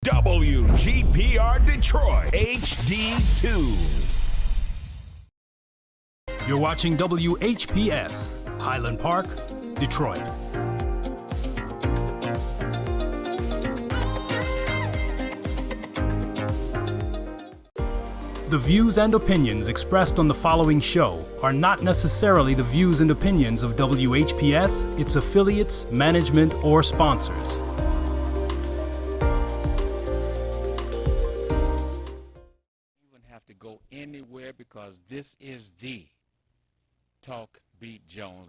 WGPR Detroit HD2. You're watching WHPS, Highland Park, Detroit. The views and opinions expressed on the following show are not necessarily the views and opinions of WHPS, its affiliates, management, or sponsors. You wouldn't have to go anywhere because this is the Talk Beat Jones.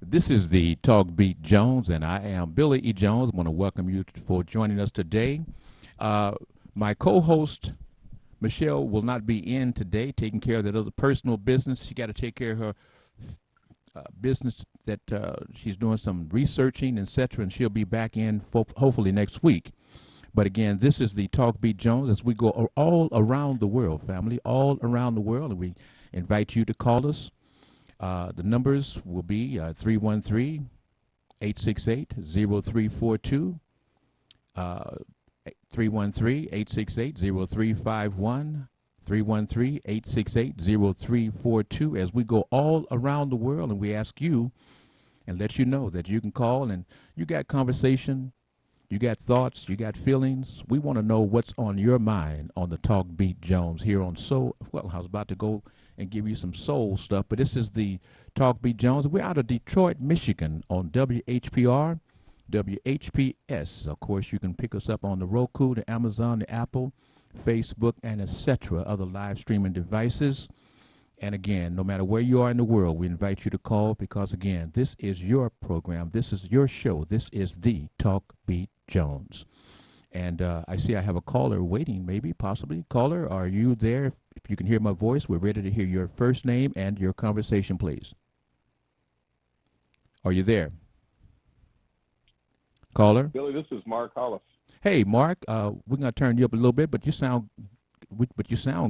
This is the Talk Beat Jones, and I am Billy E. Jones. I want to welcome you for joining us today. My co-host, Michelle, will not be in today, taking care of that other personal business. She got to take care of her business that she's doing some researching, etc., and she'll be back in hopefully next week. But again, this is the Talk Beat Jones as we go all around the world, family, all around the world, and we invite you to call us. The numbers will be 313-868-0342, 313-868-0351, 313-868-0342 as we go all around the world, and we ask you and let you know that you can call and you got conversation, you got thoughts, you got feelings. We want to know what's on your mind on the Talk Beat Jones here on Soul. Well, I was about to go and give you some soul stuff, but this is the Talk Beat Jones. We're out of Detroit, Michigan on WHPR, WHPS. Of course, you can pick us up on the Roku, the Amazon, the Apple, Facebook, and etc. other live streaming devices. And again, no matter where you are in the world, we invite you to call because, again, this is your program. This is your show. This is the Talk Beat Jones. And I see I have a caller waiting, maybe, possibly. Caller, are you there? If you can hear my voice, we're ready to hear your first name and your conversation, please. Are you there? Caller? Billy, this is Mark Hollis. Hey, Mark, we're going to turn you up a little bit, but you sound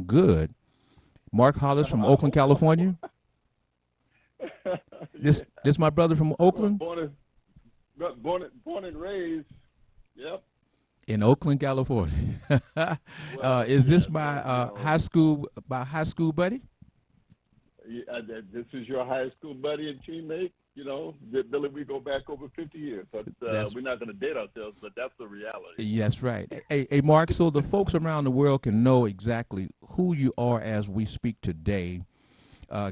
good. Mark Hollis from Oakland, California. This my brother from Oakland? Born and raised, yep. In Oakland, California. Is this my high school buddy? Yeah, this is your high school buddy and teammate. You know, Billy, we go back over 50 years. But we're not going to date ourselves, but that's the reality. That's right. Hey, Mark, so the folks around the world can know exactly who you are as we speak today.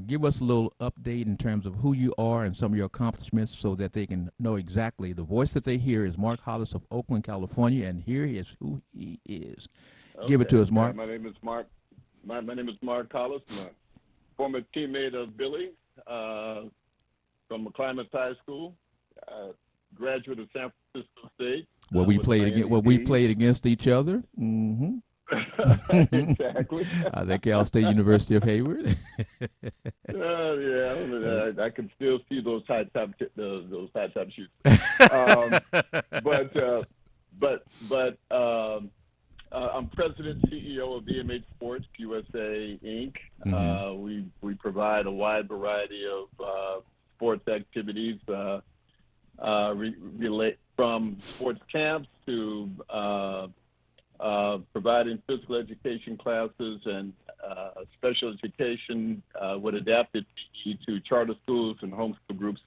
Give us a little update in terms of who you are and some of your accomplishments so that they can know exactly. The voice that they hear is Mark Hollis of Oakland, California, and here is who he is. Okay. Give it to us, Mark. My name is Mark. My name is Mark Hollis. I'm a former teammate of Billy from McClimas High School, graduate of San Francisco State. Where we played against each other. Mm-hmm. Exactly. I think Cal State University of Hayward. Yeah, I can still see those high top shoots. I'm president and CEO of VMH Sports USA Inc. Mm-hmm. We provide a wide variety of sports activities, relate from sports camps to providing physical education classes and special education with adapted PE to charter schools and homeschool groups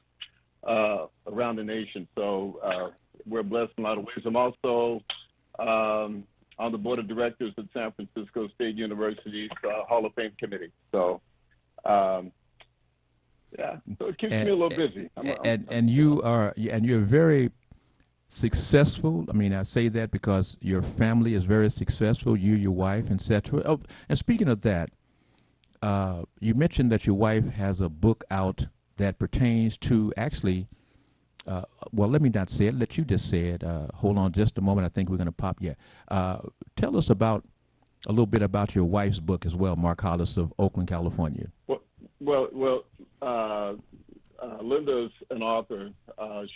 around the nation. So we're blessed in a lot of ways. I'm also on the board of directors at San Francisco State University's Hall of Fame committee. So, so it keeps me a little busy. You're very successful. I mean, I say that because your family is very successful, you, your wife, etc. Oh, and speaking of that, you mentioned that your wife has a book out that pertains to actually well, let me not say it. Let you just say it. Hold on just a moment. I think we're going to pop. Yeah. Tell us about a little bit about your wife's book as well, Mark Hollis of Oakland, California. Linda's an author.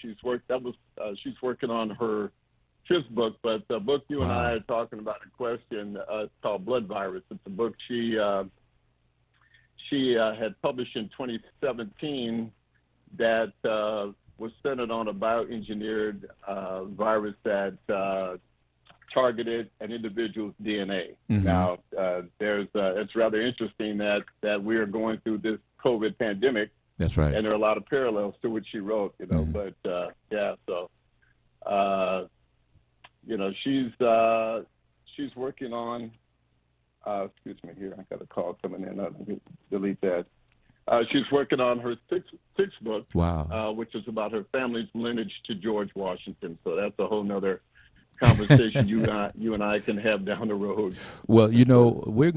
She's working on her fifth book, but the book you and I are talking about in question, it's called Blood Virus. It's a book she had published in 2017 that was centered on a bioengineered virus that targeted an individual's DNA. Mm-hmm. Now, it's rather interesting that we are going through this COVID pandemic. That's right. And there are a lot of parallels to what she wrote, Mm-hmm. but she's working on, excuse me here, I got a call coming in, let me delete that. She's working on her sixth book, which is about her family's lineage to George Washington. So that's a whole nother conversation you and I can have down the road. Well,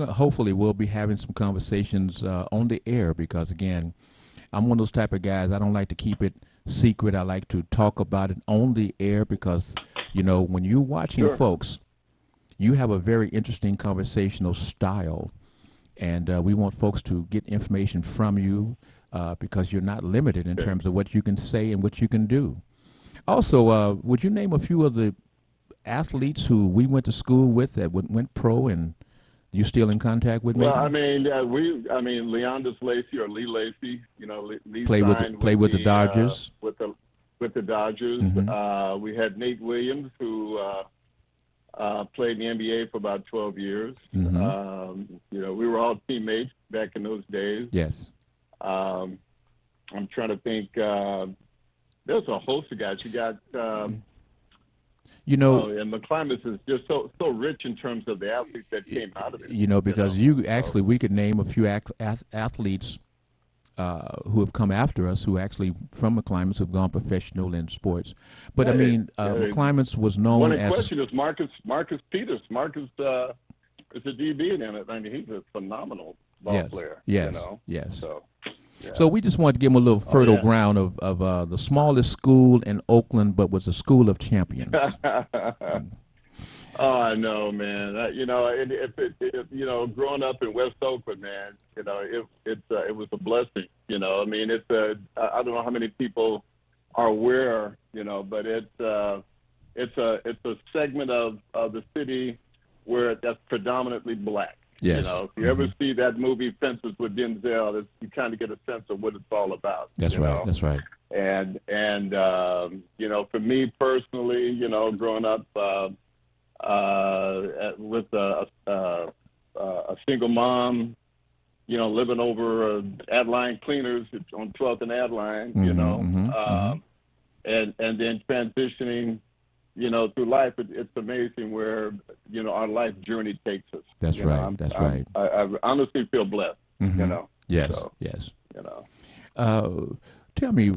hopefully we'll be having some conversations on the air, because again, I'm one of those type of guys. I don't like to keep it secret. I like to talk about it on the air because, when you're watching folks, you have a very interesting conversational style, and we want folks to get information from you because you're not limited in terms of what you can say and what you can do. Also, would you name a few of the athletes who we went to school with that went pro, and you still in contact with? Well, Leondis Lacy or Lee Lacy, Lee played with the Dodgers. With the Dodgers, Mm-hmm. We had Nate Williams, who played in the NBA for about 12 years. Mm-hmm. We were all teammates back in those days. Yes. I'm trying to think. There's a host of guys. You got. And the climate is just so rich in terms of the athletes that came out of it. Because we could name a few athletes who have come after us, who actually from McClymonds have gone professional in sports. But McClymonds was known as. One question is Marcus Peters. Marcus is a DB in it. I mean, he's a phenomenal ball player. Yes. Yes. So. Yeah. So we just wanted to give them a little fertile ground of the smallest school in Oakland, but was a school of champions. Oh, I know, man. Growing up in West Oakland, man, it was a blessing. I don't know how many people are aware, but it's a segment of the city where that's predominantly black. Yes. If you ever see that movie Fences with Denzel, you kind of get a sense of what it's all about. That's right. That's right. And for me personally, growing up with a single mom, living over Adeline Cleaners on 12th and Adeline, and then transitioning, through life, it's amazing where, our life journey takes us. That's right. That's right. I honestly feel blessed, Yes, so, yes. Tell me,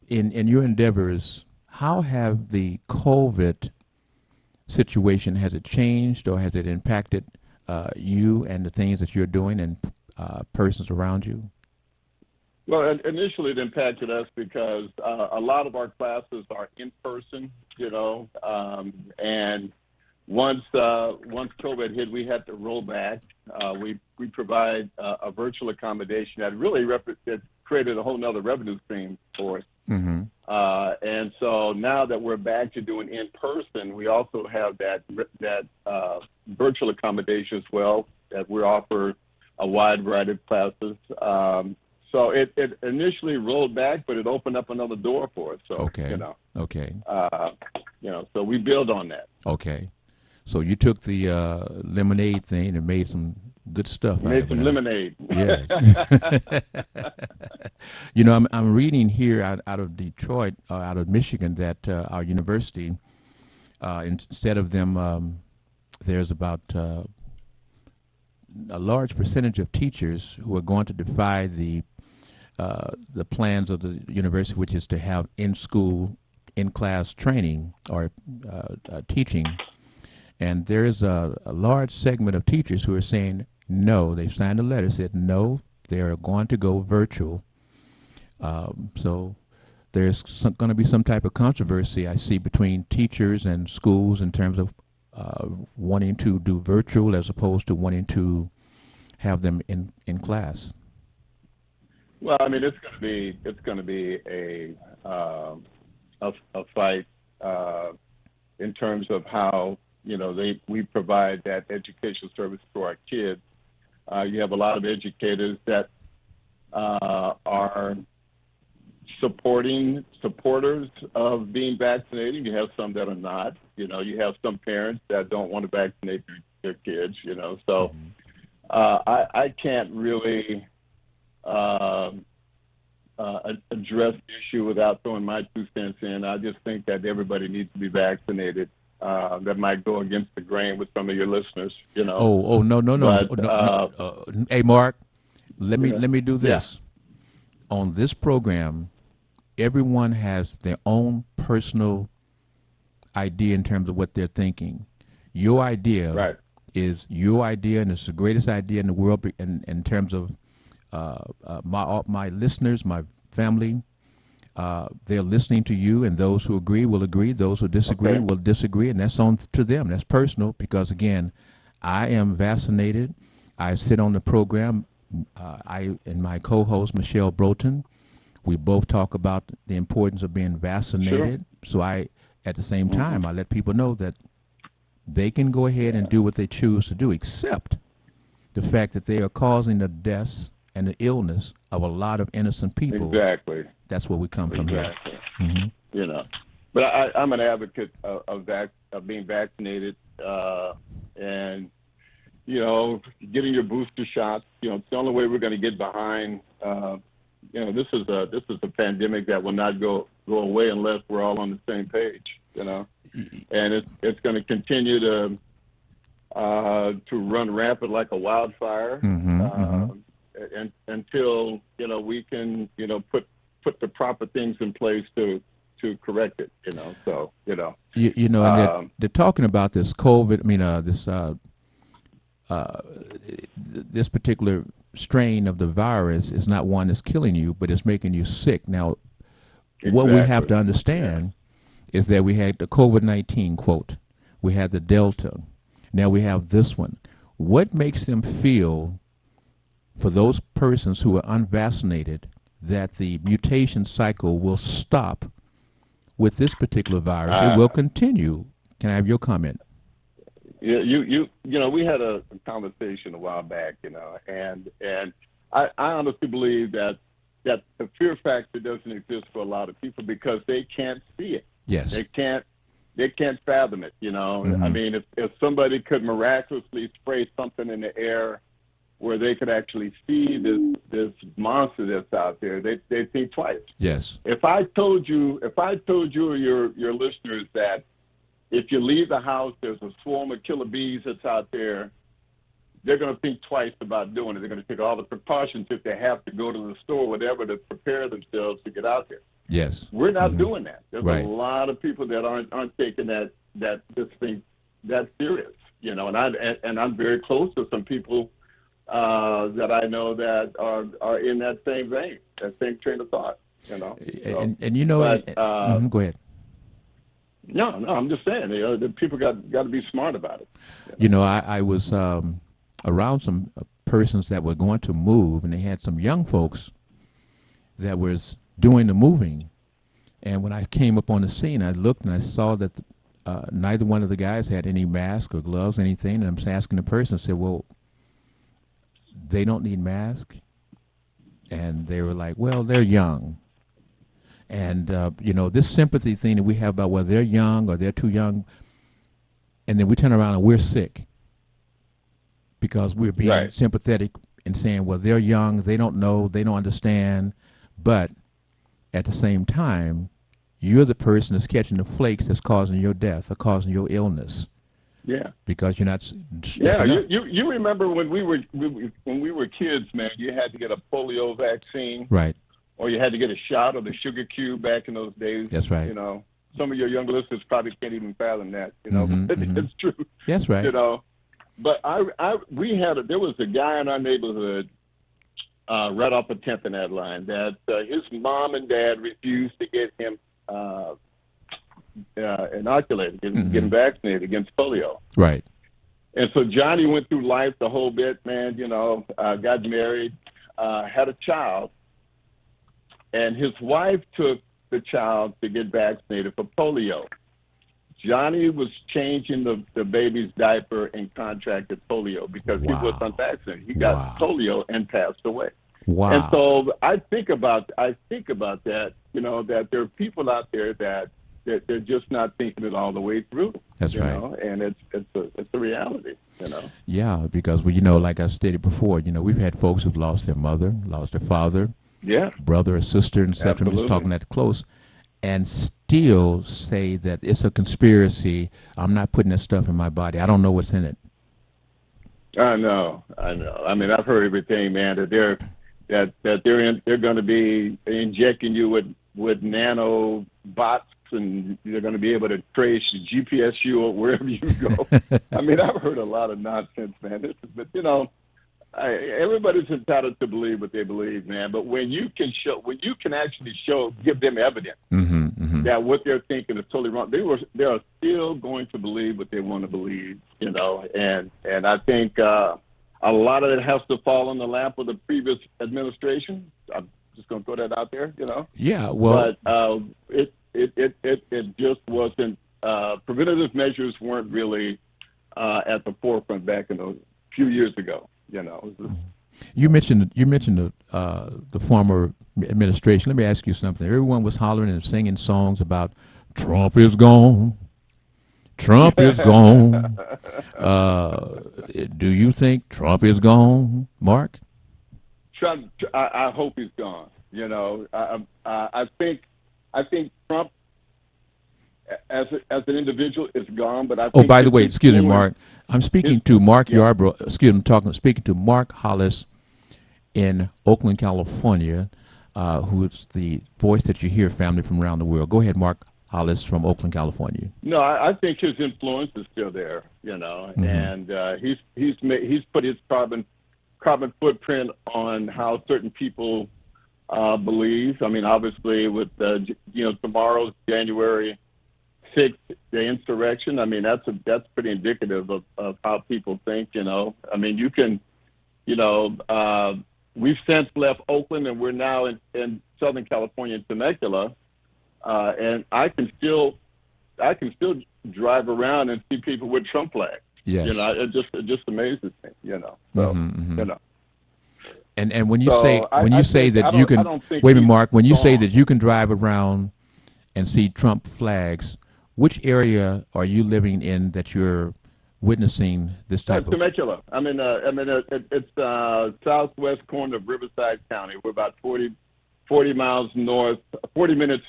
in your endeavors, how have the COVID situation, has it changed or has it impacted you and the things that you're doing and persons around you? Well, initially it impacted us because a lot of our classes are in person, and once COVID hit, we had to roll back. We provide a virtual accommodation that really it created a whole nother revenue stream for us. Mm-hmm. And so now that we're back to doing in person, we also have that virtual accommodation as well, that we offer a wide variety of classes. So it initially rolled back, but it opened up another door for us. So, okay. Okay. So we build on that. Okay. So you took the lemonade thing and made some good stuff. Made some lemonade. Yes. I'm reading here out of Detroit, out of Michigan, that our university, instead of them, there's about a large percentage of teachers who are going to defy the plans of the university, which is to have in-school, in-class training or teaching. And there is a large segment of teachers who are saying no. They've signed a letter, said no, they are going to go virtual. So there's going to be some type of controversy I see between teachers and schools in terms of wanting to do virtual as opposed to wanting to have them in class. Well, I mean, it's going to be a fight in terms of how we provide that educational service to our kids. You have a lot of educators that are supporters of being vaccinated. You have some that are not. You have some parents that don't want to vaccinate their kids. So I can't really address the issue without throwing my 2 cents in. I just think that everybody needs to be vaccinated. That might go against the grain with some of your listeners. Oh no. But, Hey, Mark, let me do Yeah. this. On this program, everyone has their own personal idea in terms of what they're thinking. Your idea Right. is your idea, and it's the greatest idea in the world in terms of my listeners, my family. They're listening to you, and those who agree will agree. Those who disagree will disagree, and that's on to them. That's personal because, again, I am vaccinated. I sit on the program. I and my co-host, Michelle Broughton, we both talk about the importance of being vaccinated. So at the same time, I let people know that they can go ahead and do what they choose to do, except the fact that they are causing the deaths and the illness of a lot of innocent people. Exactly. That's where we come from here. Exactly. But I'm an advocate of being vaccinated, and getting your booster shots. It's the only way we're going to get behind. This is a pandemic that will not go away unless we're all on the same page. And it's going to continue to run rampant like a wildfire, and until we can put the proper things in place to correct it. And they're talking about this COVID. I mean, this particular strain of the virus is not one that's killing you, but it's making you sick. Now, what we have to understand is that we had the COVID-19 quote, we had the Delta, now we have this one. What makes them feel, for those persons who are unvaccinated, that the mutation cycle will stop with this particular virus? It will continue. Can I have your comment? Yeah, we had a conversation a while back, and I honestly believe that the fear factor doesn't exist for a lot of people because they can't see it. Yes. They can't fathom it. I mean, if somebody could miraculously spray something in the air where they could actually see this monster that's out there, they think twice. Yes. If I told you or your listeners that if you leave the house, there's a swarm of killer bees that's out there, they're going to think twice about doing it. They're going to take all the precautions if they have to go to the store, whatever, to prepare themselves to get out there. Yes. We're not doing that. There's Right. a lot of people that aren't taking this thing that serious, and I'm very close to some people that I know that are in that same vein, that same train of thought, So, go ahead. No, I'm just saying, the people got to be smart about it. I was around some persons that were going to move, and they had some young folks that was doing the moving. And when I came up on the scene, I looked and I saw that neither one of the guys had any mask or gloves, anything. And I'm asking the person, I said, well, they don't need masks? And they were like, well, they're young. And, this sympathy thing that we have about whether they're young or they're too young, and then we turn around and we're sick because we're being sympathetic and saying, well, they're young, they don't know, they don't understand. But at the same time, you're the person that's catching the flakes that's causing your death or causing your illness. Yeah. Because you're not stepping up. You remember when we were kids, man, you had to get a polio vaccine. Right. Or you had to get a shot of the sugar cube back in those days. That's right. Some of your young listeners probably can't even fathom that. But it's true. That's right. But there was a guy in our neighborhood right off the 10th and that line, that his mom and dad refused to get him inoculated, getting vaccinated against polio. Right. And so Johnny went through life the whole bit, man, got married, had a child, and his wife took the child to get vaccinated for polio. Johnny was changing the baby's diaper and contracted polio because he was unvaccinated. He got polio and passed away. Wow. And so I think about that, that there are people out there that they're just not thinking it all the way through. That's right. And it's a reality, Yeah, because like I stated before, we've had folks who've lost their mother, lost their father, brother or sister, and such. I'm just talking that close, and still say that it's a conspiracy. I'm not putting that stuff in my body. I don't know what's in it. I know. I mean, I've heard everything, man. That they're going to be injecting you with nano bots, and they're going to be able to trace GPS you wherever you go. I mean, I've heard a lot of nonsense, man. But everybody's entitled to believe what they believe, man. But when you can actually give them evidence that what they're thinking is totally wrong, they are still going to believe what they want to believe, And I think a lot of it has to fall in the lap of the previous administration. I'm just going to throw that out there, Yeah, well, but it just wasn't. Preventative measures weren't really at the forefront back in a few years ago. You mentioned the former administration. Let me ask you something. Everyone was hollering and singing songs about Trump is gone. Trump is gone. Do you think Trump is gone, Mark? Trump. I hope he's gone. I think Trump as an individual is gone, but I think by the way, excuse me, Mark. I'm speaking to Mark Yarbrough. Excuse me, speaking to Mark Hollis in Oakland, California, who is the voice that you hear, family from around the world. Go ahead, Mark Hollis from Oakland, California. No, I think his influence is still there, and he's put his carbon footprint on how certain people believe. I mean, obviously, with tomorrow's January 6th, the insurrection. I mean, that's pretty indicative of how people think. I mean, you can, we've since left Oakland and we're now in Southern California in Temecula, and I can still drive around and see people with Trump flags. Yes. It just amazes me. So And when you say that you can wait a minute, Mark, when you say that you can drive around and see Trump flags, which area are you living in that you're witnessing this type of? Temecula. It's southwest corner of Riverside County. We're about 40 miles north, 40 minutes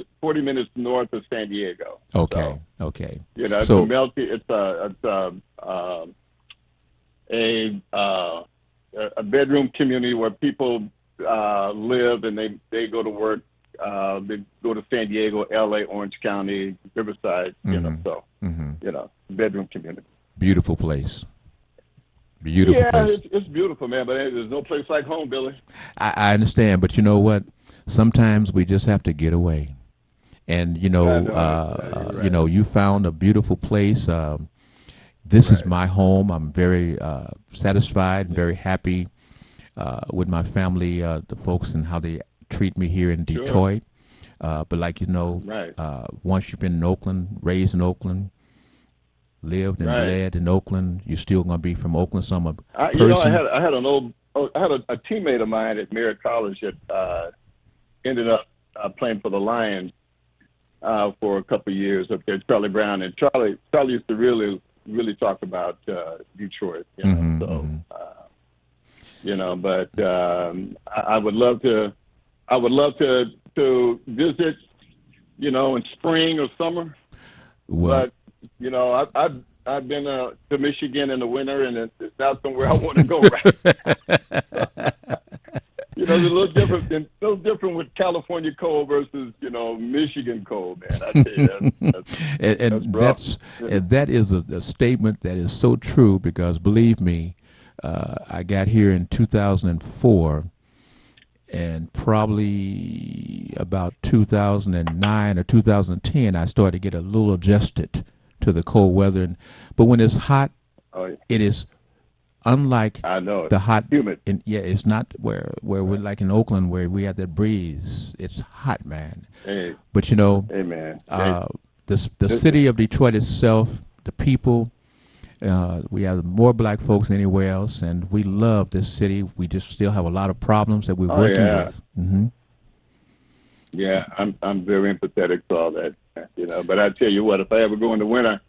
north of San Diego. Okay. Okay. It's so, a bedroom community where people live and they go to work. They go to San Diego, LA, Orange County, Riverside, bedroom community. Beautiful place. Beautiful place. It's beautiful, man, but there's no place like home, Billy. I understand, but you know what? Sometimes we just have to get away. And, right. You found a beautiful place. This is my home. I'm very satisfied and very happy with my family, the folks and how they treat me here in Detroit. But like right. Once you've been in Oakland, raised in Oakland, lived and bled in Oakland, you're still going to be from Oakland. So I'm a person. I had a teammate of mine at Merritt College that ended up playing for the Lions for a couple of years up there, Charlie Brown, and Charlie used to really talk about Detroit. But I would love to visit, in spring or summer. Well, but I've been to Michigan in the winter, and it's not somewhere I want to go right. It's a little different with California cold versus Michigan cold, man. I tell you, that is a statement that is so true, because believe me, I got here in 2004, and probably about 2009 or 2010, I started to get a little adjusted to the cold weather. But when it's hot, Oh, yeah. it is unlike I know the it's hot. humid. Yeah, it's not where we're like in Oakland where we have that breeze. It's hot, man. Hey, But you know, hey, man. the This, city of Detroit itself, the people. We have more black folks than anywhere else, and we love this city. We just still have a lot of problems that we're oh working yeah, with. Hmm. yeah. I'm very empathetic to all that. But I tell you what, if I ever go in the winter,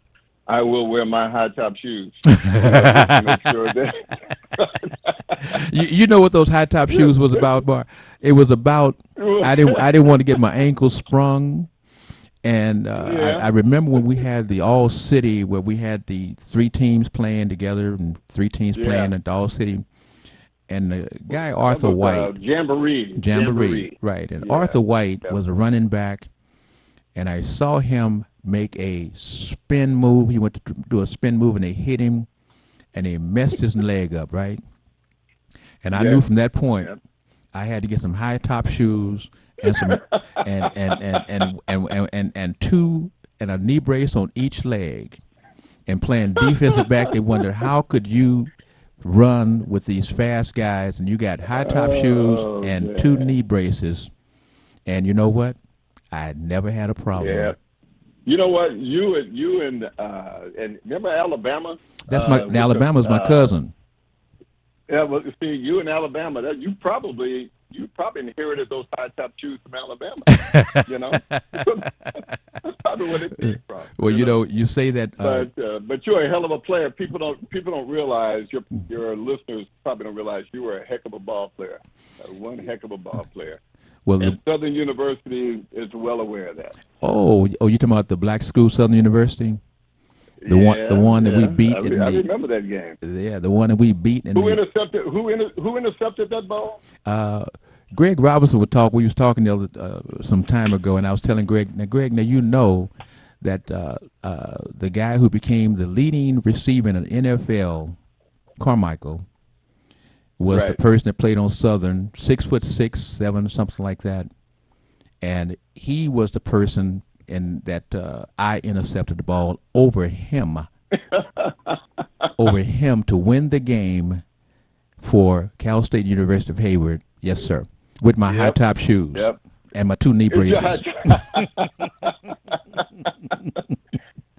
I will wear my high top shoes. Just to make sure that. You know what those high top shoes was about, Bar? It was about I didn't want to get my ankles sprung. And Yeah. I remember when we had the All City, where we had the three teams playing together and three teams Yeah. playing at the All City, and the guy That Arthur was White, Jamboree. Jamboree, right? And Yeah. Arthur White Yep. was a running back, and I saw him make a spin move. He went to do a spin move, and they hit him, and they messed his leg up, right? And I Yeah. knew from that point Yep. I had to get some high top shoes and some and two and a knee brace on each leg. And playing defensive back, they wondered how could you run with these fast guys and you got high top shoes Oh and two man. knee braces. And you know what? I never had a problem. Yeah. You know what? You and remember Alabama? That's my With the, Alabama's my cousin. yeah, well, see, you in Alabama, you probably inherited those high top shoes from Alabama. You know, that's probably where it came from. Well, you know, you say that. But you're a hell of a player. People don't realize your listeners probably don't realize you were a heck of a ball player, one heck of a ball player. Well, And Southern University is well aware of that. you talking about the black school, Southern University? The one that we beat. I remember that game. Yeah, the one that we beat. Who intercepted that ball? Greg Robinson would talk. We was talking some time ago, and I was telling Greg. Now you know that the guy who became the leading receiver in the NFL, Carmichael, was the Right. person that played on Southern, 6'6", 7", something like that, and he was the person in that I intercepted the ball over him to win the game for Cal State University of Hayward. Yes, sir. With my high top shoes Yep. and my two knee braces.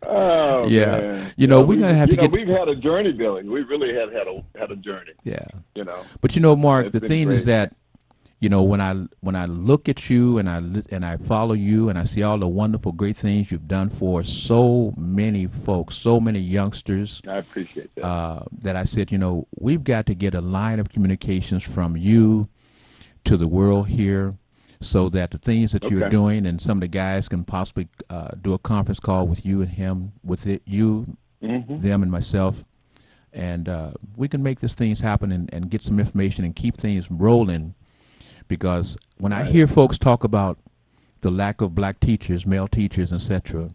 Oh, Yeah. man. You know, we're gonna have to get. We've had a journey, Billy. We really have had a journey. Yeah. You know. But you know, Mark, It's the been thing is great. that, you know, when I look at you and I follow you and I see all the wonderful, great things you've done for so many folks, so many youngsters, I appreciate that. that I said, you know, we've got to get a line of communications from you to the world here, so that the things that you're Okay. doing and some of the guys can possibly do a conference call with you and him, you, Mm-hmm. them, and myself, and we can make these things happen and get some information and keep things rolling. Because when I hear folks talk about the lack of black teachers, male teachers, etc.,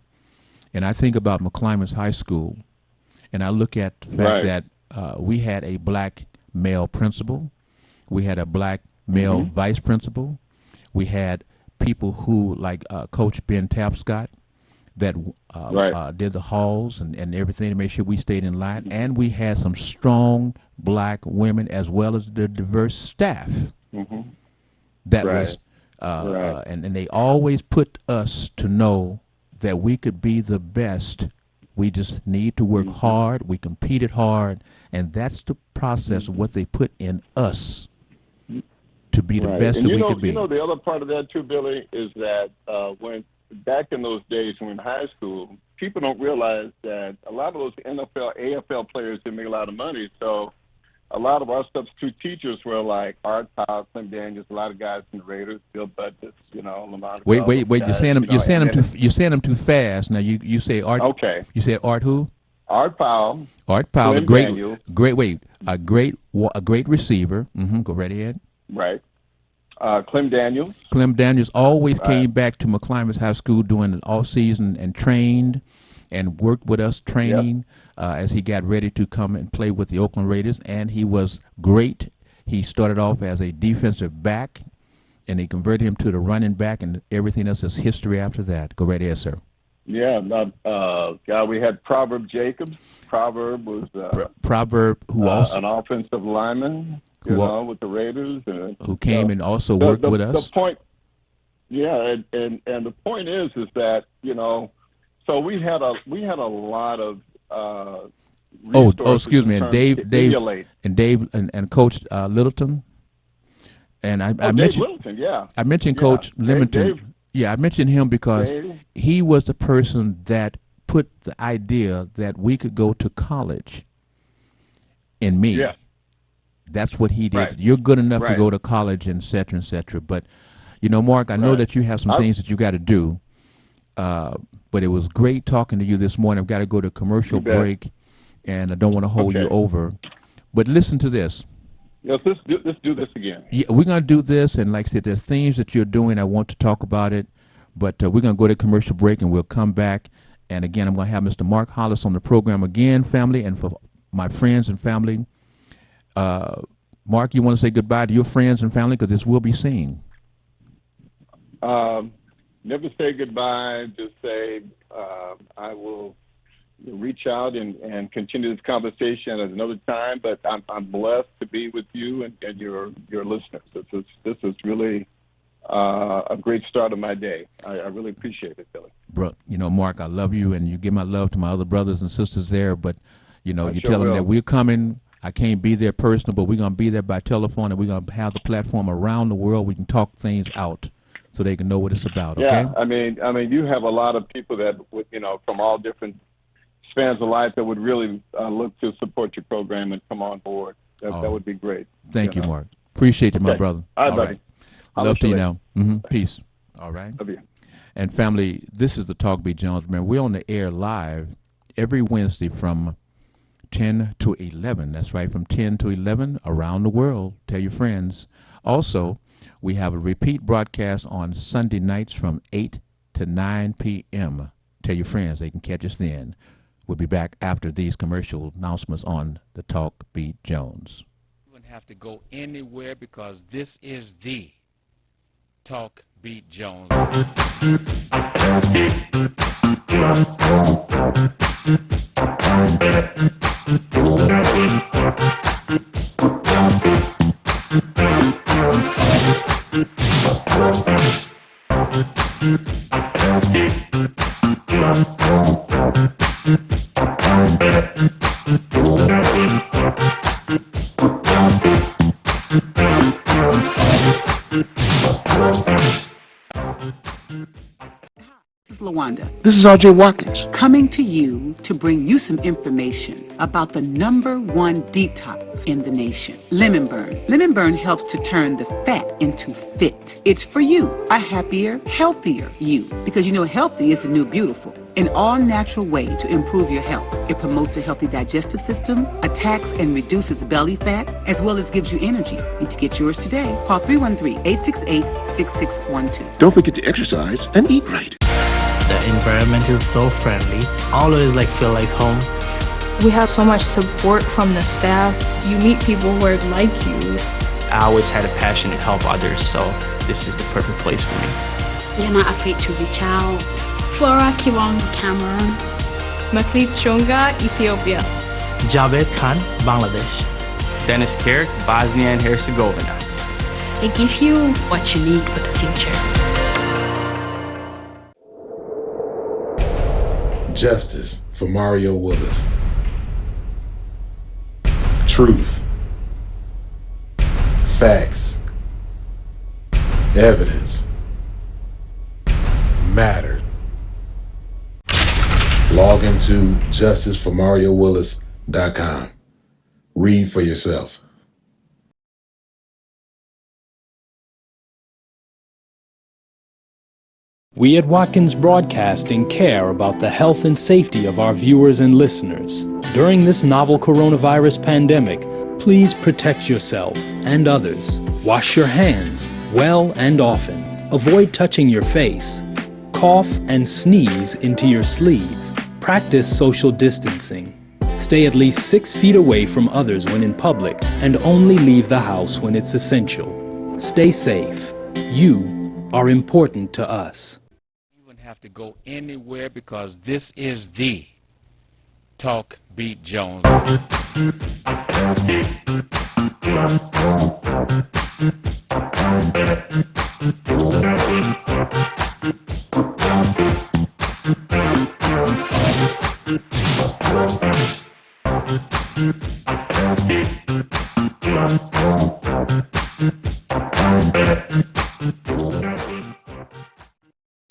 and I think about McClymonds High School, and I look at the fact Right. that we had a black male principal, we had a black male Mm-hmm. vice principal, we had people who, like Coach Ben Tapscott, that Right. did the halls and everything to make sure we stayed in line, and we had some strong black women as well as the diverse staff. Mm-hmm. That Right. was, Right. and they always put us to know that we could be the best. We just need to work hard. We competed hard, and that's the process of what they put in us to be the Right. best And that we could be. You know, the other part of that too, Billy, is that when back in those days when we were in high school, people don't realize that a lot of those NFL, AFL players didn't make a lot of money. So a lot of our substitute teachers were like Art Powell, Clem Daniels, a lot of guys from the Raiders, Bill Butkus, Lamont. Wait! You're saying them too fast. Now you say Art. Okay. You said Art who? Art Powell. Art Powell, a Clem Daniels. a great receiver. Go right ahead. Right. Clem Daniels. Clem Daniels always came back to McClymonds High School during the off season and trained and worked with us training as he got ready to come and play with the Oakland Raiders. And he was great. He started off as a defensive back, and they converted him to the running back, and everything else is history after that. Go right ahead, sir. Yeah, God, we had Proverb Jacobs. Proverb was Proverb, who also an offensive lineman, with the Raiders, who came and also worked with us. The point, yeah, and the point is that so we had a lot of excuse me, and Dave and Coach Littleton, and I mentioned Littleton, yeah. I mentioned Coach Littleton. Yeah, I mentioned him because he was the person that put the idea that we could go to college in me. Yeah. That's what he did. Right. You're good enough to go to college, and et cetera, et cetera. But, Mark, I know that you have some things that you got to do. But it was great talking to you this morning. I've got to go to commercial break, and I don't want to hold you over. But listen to this. Yes, let's do this again. Yeah, we're going to do this, and like I said, there's things that you're doing. I want to talk about it, but we're going to go to commercial break, and we'll come back. And again, I'm going to have Mr. Mark Hollis on the program again, family, and for my friends and family. Mark, you want to say goodbye to your friends and family, because this will be seen. Never say goodbye. Just say I will reach out and continue this conversation at another time. But I'm blessed to be with you and your listeners. This is really a great start of my day. I really appreciate it, Billy. Bro, Mark, I love you, and you give my love to my other brothers and sisters there. But you sure tell them will. that we're coming. I can't be there personal, but we're going to be there by telephone, and we're going to have the platform around the world. We can talk things out so they can know what it's about. Okay? Yeah, I mean, you have a lot of people that would, from all different spans of life that would really look to support your program and come on board. That would be great. Thank you, Mark. Appreciate you, my brother. All right. Love to you now. Peace. All right. Love you. And family, this is the Talk Beat Jones. Remember, we're on the air live every Wednesday from 10 to 11. That's right, from 10 to 11 around the world. Tell your friends. Also, we have a repeat broadcast on Sunday nights from 8 to 9 p.m. Tell your friends they can catch us then. We'll be back after these commercial announcements on the Talk Beat Jones. You wouldn't have to go anywhere because this is the Talk Beat Jones. This is R.J. Watkins. Coming to you to bring you some information about the #1 detox in the nation, Lemon Burn. Lemon Burn helps to turn the fat into fit. It's for you, a happier, healthier you. Because healthy is the new beautiful. An all-natural way to improve your health. It promotes a healthy digestive system, attacks and reduces belly fat, as well as gives you energy. Need to get yours today. Call 313-868-6612. Don't forget to exercise and eat right. The environment is so friendly. Always feel like home. We have so much support from the staff. You meet people who are like you. I always had a passion to help others, so this is the perfect place for me. You're not afraid to reach out. Flora Kiwong, Cameroon. Maklit Shonga, Ethiopia. Javed Khan, Bangladesh. Dennis Kerr, Bosnia and Herzegovina. They give you what you need for the future. Justice for Mario Willis. Truth. Facts. Evidence. Mattered. Log into justiceformariowillis.com. Read for yourself. We at Watkins Broadcasting care about the health and safety of our viewers and listeners. During this novel coronavirus pandemic, please protect yourself and others. Wash your hands well and often. Avoid touching your face. Cough and sneeze into your sleeve. Practice social distancing. Stay at least 6 feet away from others when in public and only leave the house when it's essential. Stay safe. You are important to us. You wouldn't have to go anywhere because this is the Talk Beat Jones.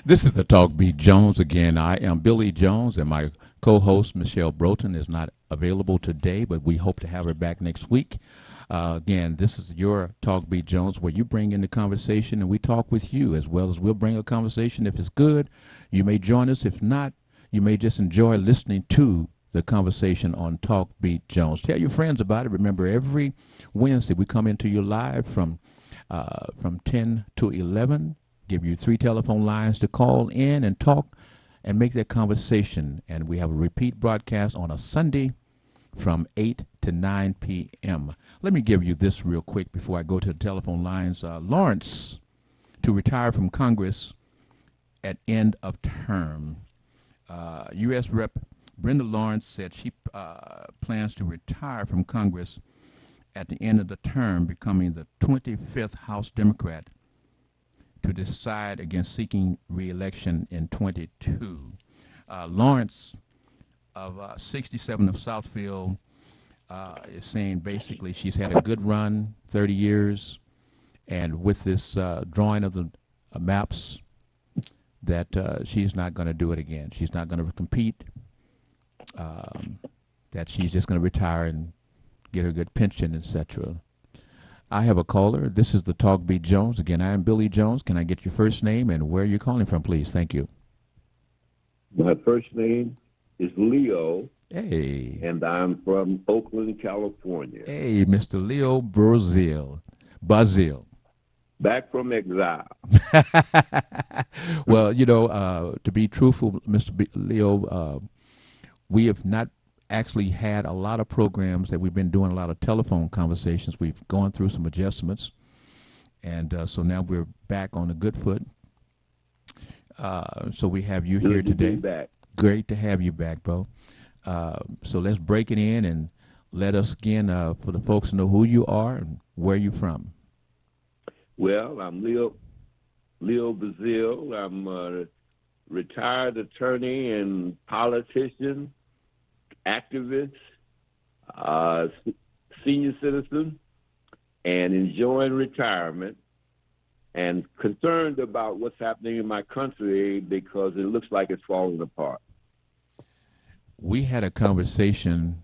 This is the Talk Beat Jones again. I am Billy Jones, and my co-host Michelle Broughton is not available today, but we hope to have her back next week. Again, this is your Talk Beat Jones, where you bring in the conversation and we talk with you, as well as we'll bring a conversation. If it's good, you may join us. If not, you may just enjoy listening to the conversation on Talk Beat Jones. Tell your friends about it. Remember, every Wednesday we come into you live from 10 to 11. Give you 3 telephone lines to call in and talk and make that conversation. And we have a repeat broadcast on a Sunday from 8 to 9 p.m. Let me give you this real quick before I go to the telephone lines. Lawrence to retire from Congress at end of term. U.S. Rep. Brenda Lawrence said she plans to retire from Congress at the end of the term, becoming the 25th House Democrat to decide against seeking re-election in 22. Lawrence of 67 of Southfield is saying basically she's had a good run, 30 years, and with this drawing of the maps, that she's not going to do it again. She's not going to compete, that she's just going to retire and get a good pension, etc. I have a caller. This is the Talk Beat Jones. Again, I am Billy Jones. Can I get your first name and where you're calling from, please? Thank you. My first name is Leo. Hey. And I'm from Oakland, California. Hey, Mr. Leo Brazil. Back from exile. Well, to be truthful, Mr. Leo, we have not actually had a lot of programs that we've been doing, a lot of telephone conversations. We've gone through some adjustments, and so now we're back on a good foot. So we have you here today. Back. Great to have you back, Bo. So let's break it in and let us again, for the folks to know who you are and where you're from. Well, I'm Leo Brazil. I'm a retired attorney and politician, activist, senior citizen, and enjoying retirement, and concerned about what's happening in my country because it looks like it's falling apart. We had a conversation,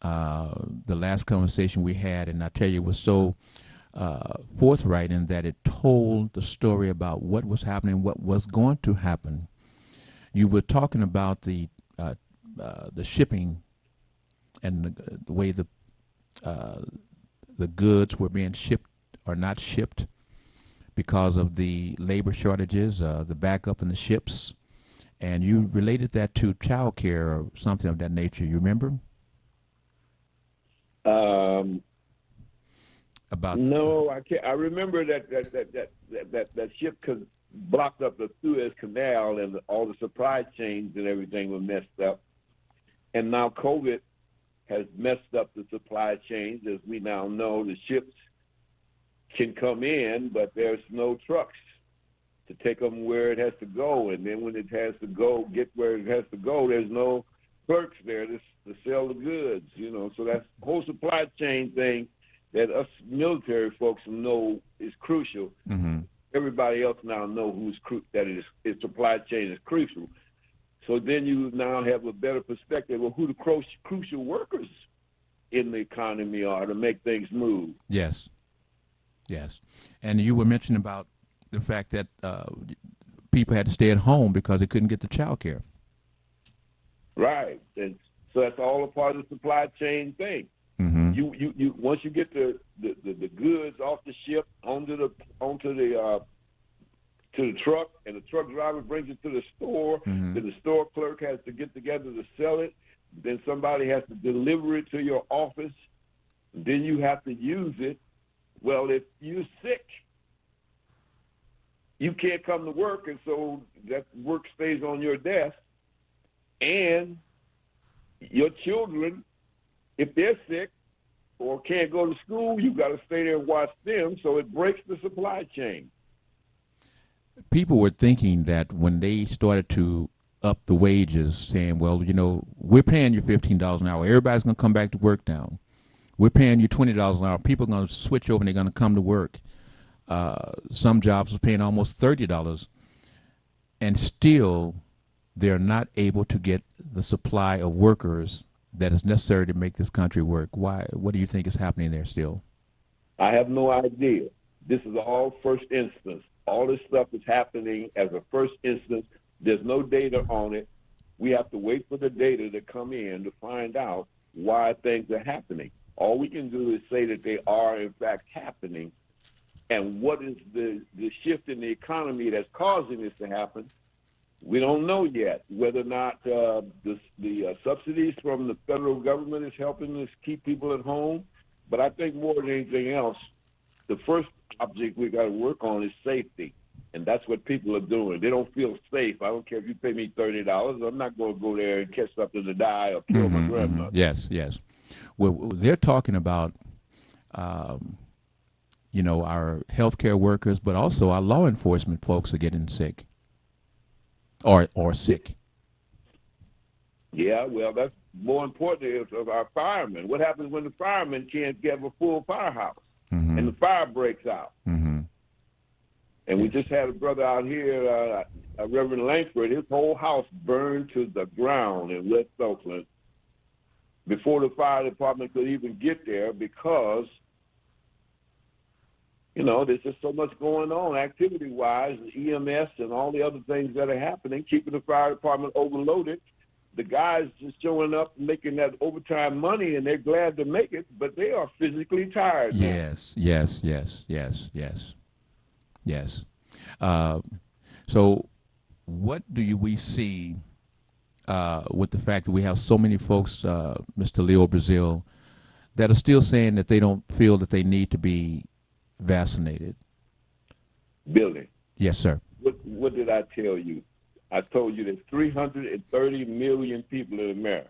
the last conversation we had, and I tell you, it was so forthright in that it told the story about what was happening, what was going to happen. You were talking about the shipping and the way the goods were being shipped or not shipped because of the labor shortages, the backup in the ships, and you related that to child care or something of that nature. You remember? No, I can't. I remember that ship blocked up the Suez Canal, and all the supply chains and everything were messed up. And now COVID has messed up the supply chains. As we now know, the ships can come in, but there's no trucks to take them where it has to go. And then when it has to go, get where it has to go, there's no clerks there to sell the goods, So that's the whole supply chain thing that us military folks know is crucial. Mm-hmm. Everybody else now know that its supply chain is crucial. So then you now have a better perspective of who the crucial workers in the economy are to make things move. Yes. And you were mentioning about the fact that people had to stay at home because they couldn't get the child care. Right. And so that's all a part of the supply chain thing. Mm-hmm. You once you get the goods off the ship onto the truck, and the truck driver brings it to the store, mm-hmm. then the store clerk has to get together to sell it, then somebody has to deliver it to your office, then you have to use it. Well, if you're sick you can't come to work, and so that work stays on your desk. And your children, if they're sick or can't go to school, you got to stay there and watch them. So it breaks the supply chain. People were thinking that when they started to up the wages, saying, well, you know, we're paying you $15 an hour. Everybody's going to come back to work now. We're paying you $20 an hour. People are going to switch over and they're going to come to work. Some jobs are paying almost $30, and still they're not able to get the supply of workers that is necessary to make this country work. Why? What do you think is happening there still? I have no idea. This is all first instance. All this stuff is happening as a first instance. There's no data on it. We have to wait for the data to come in to find out why things are happening. All we can do is say that they are, in fact, happening. And what is the shift in the economy that's causing this to happen? We don't know yet. Whether or not the subsidies from the federal government is helping us keep people at home. But I think more than anything else, the first object we got to work on is safety. And that's what people are doing. They don't feel safe. I don't care if you pay me $30. I'm not going to go there and catch something to die or kill my grandmother. Yes, yes. Well, they're talking about, you know, our healthcare workers, but also our law enforcement folks are getting sick or sick. Yeah, well, that's more important of our firemen. What happens when the firemen can't get a full firehouse and the fire breaks out? And we just had a brother out here, Reverend Langford, his whole house burned to the ground in West Oakland before the fire department could even get there because, you know, there's just so much going on activity-wise, EMS and all the other things that are happening, keeping the fire department overloaded. The guys just showing up and making that overtime money, and they're glad to make it, but they are physically tired now. Yes. So what do we see with the fact that we have so many folks, Mr. Leo Brazil, that are still saying that they don't feel that they need to be vaccinated? Billy. Yes, sir. What did I tell you? I told you there's 330 million people in America.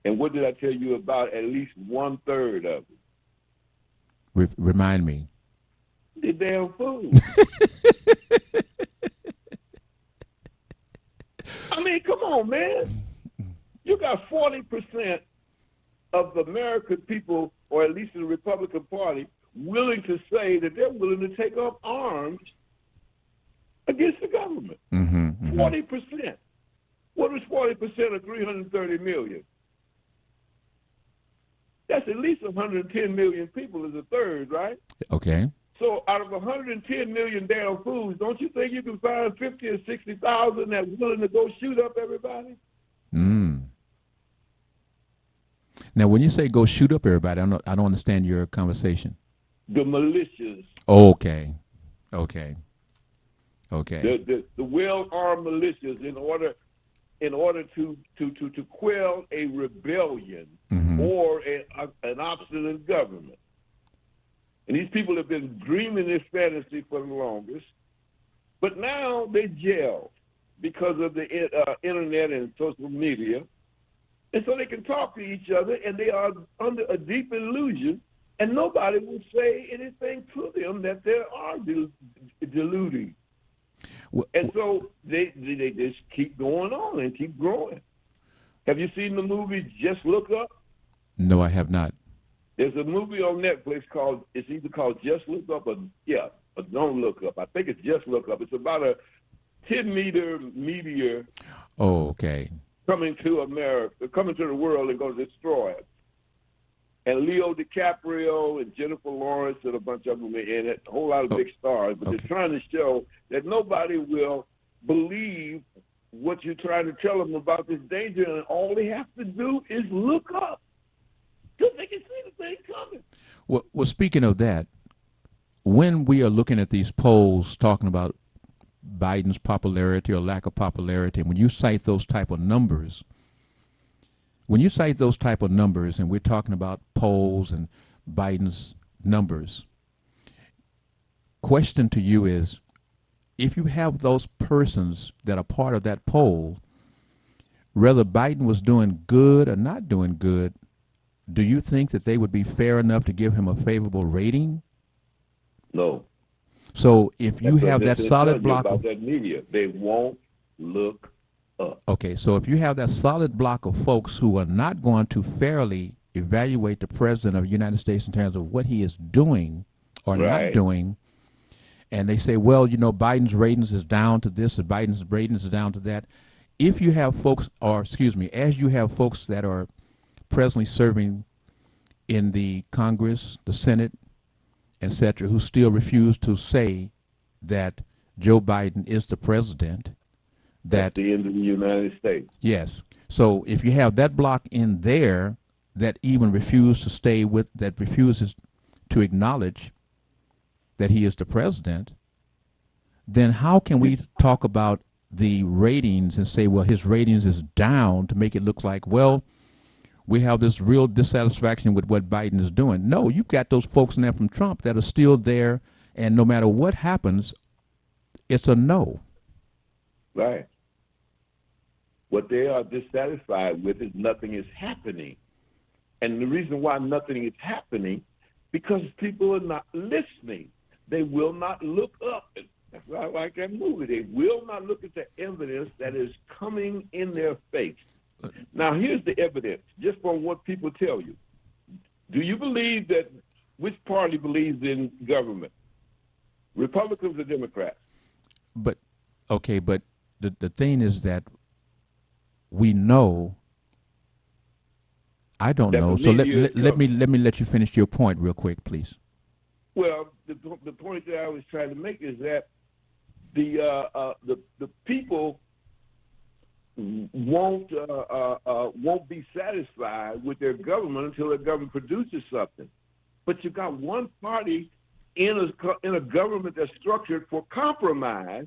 And what did I tell you about at least 1/3 of them? Remind me. The damn food. I mean, come on, man. You got 40% of American people, or at least in the Republican Party, willing to say that they're willing to take up arms against the government. 40%. What is 40% of 330 million? That's at least 110 million people is a third, right? Okay. So out of 110 million damn foods, don't you think you can find 50 or 60,000 that's willing to go shoot up everybody? Now, when you say go shoot up everybody, I don't understand your conversation. The militias. Okay. The well-armed militias in order to quell a rebellion or an obstinate government. And these people have been dreaming this fantasy for the longest, but now they gel because of the internet and social media, and so they can talk to each other, and they are under a deep illusion, and nobody will say anything to them that they are deluding. And so they just keep going on and keep growing. Have you seen the movie Just Look Up? No, I have not. There's a movie on Netflix it's either called Just Look Up or Don't Look Up. I think it's Just Look Up. It's about a 10-meter meteor coming to America, coming to the world and going to destroy it. And Leo DiCaprio and Jennifer Lawrence and a bunch of them are in it, a whole lot of big stars, but they're trying to show that nobody will believe what you're trying to tell them about this danger, and all they have to do is look up. Because they can see the thing coming. Well, speaking of that, when we are looking at these polls talking about Biden's popularity or lack of popularity, and when you cite those type of numbers, and we're talking about polls and Biden's numbers, question to you is, if you have those persons that are part of that poll, whether Biden was doing good or not doing good, do you think that they would be fair enough to give him a favorable rating? No. So if you That's have what that this solid tells you block about of that media, they won't look up. okay, so if you have that solid block of folks who are not going to fairly evaluate the president of the United States in terms of what he is doing or not Right. doing, and they say, well, you know, Biden's ratings is down to this, or Biden's ratings is down to that. If you have folks, or excuse me, as you have folks that are presently serving in the Congress, the Senate, etc., who still refuse to say that Joe Biden is the president, That's the end of the United States. yes. So if you have that block in there that even refuse to stay with, that refuses to acknowledge that he is the president, then how can we talk about the ratings and say, well, his ratings is down to make it look like, well, we have this real dissatisfaction with what Biden is doing? No, you've got those folks in there from Trump that are still there, and no matter what happens, it's a no. Right. What they are dissatisfied with is nothing is happening. And the reason why nothing is happening, because people are not listening. They will not look up. That's why I like that movie. They will not look at the evidence that is coming in their face. Now, here's the evidence, just from what people tell you. Do you believe that, which party believes in government? Republicans or Democrats? But, okay, but the thing is that we know, I don't know, so let me let you finish your point real quick, please. Well, the point that I was trying to make is that the people won't be satisfied with their government until their government produces something. But you got one party in a government that's structured for compromise